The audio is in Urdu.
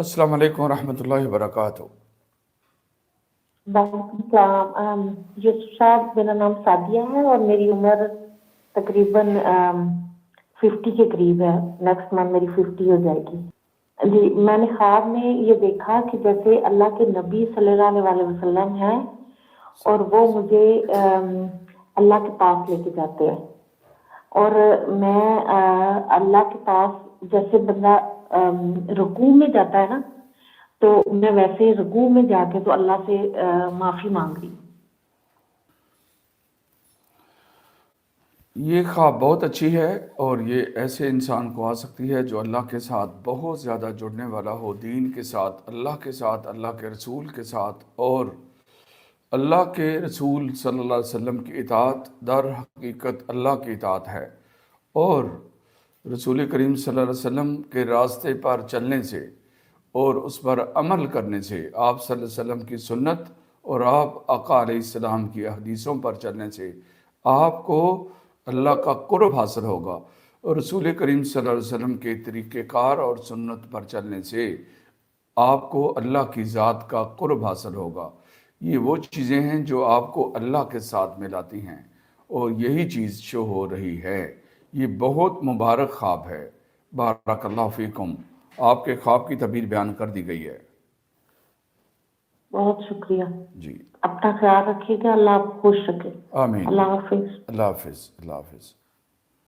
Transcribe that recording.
السلام علیکم ورحمۃ اللہ وبرکاتہ۔ وعلیکم السلام۔ یوسف صاحب، میرا نام سعدیہ ہے اور میری عمر تقریباً 50 کے قریب ہے۔ نیکسٹ منتھ میری 50 ہو جائے گی۔ جی، میں نے خواب میں یہ دیکھا کہ جیسے اللہ کے نبی صلی اللہ علیہ وسلم ہیں اور وہ مجھے اللہ کے پاس لے کے جاتے ہیں، اور میں اللہ کے پاس جیسے بندہ رکوع میں جاتا ہے نا، تو میں ویسے رکوع میں جا کے تو اللہ سے معافی مانگ رہی ہوں۔ یہ خواب بہت اچھی ہے، اور یہ ایسے انسان کو آ سکتی ہے جو اللہ کے ساتھ بہت زیادہ جڑنے والا ہو، دین کے ساتھ، اللہ کے رسول کے ساتھ، اور اللہ کے رسول صلی اللہ علیہ وسلم کی اطاعت در حقیقت اللہ کی اطاعت ہے، اور رسول کریم صلی اللہ علیہ وسلم کے راستے پر چلنے سے اور اس پر عمل کرنے سے، آپ صلی اللہ علیہ وسلم کی سنت اور آپ آقا علیہ السلام کی حدیثوں پر چلنے سے آپ کو اللہ کا قرب حاصل ہوگا، اور رسول کریم صلی اللہ علیہ وسلم کے طریقہ کار اور سنت پر چلنے سے آپ کو اللہ کی ذات کا قرب حاصل ہوگا۔ یہ وہ چیزیں ہیں جو آپ کو اللہ کے ساتھ ملاتی ہیں، اور یہی چیز شو ہو رہی ہے۔ یہ بہت مبارک خواب ہے۔ بارک اللہ فیکم۔ آپ کے خواب کی تعبیر بیان کر دی گئی ہے۔ بہت شکریہ۔ جی، اپنا خیال رکھیے گا، اللہ آپ کو خوش رکھے۔ آمین۔ اللہ حافظ۔ اللہ حافظ۔ اللہ حافظ۔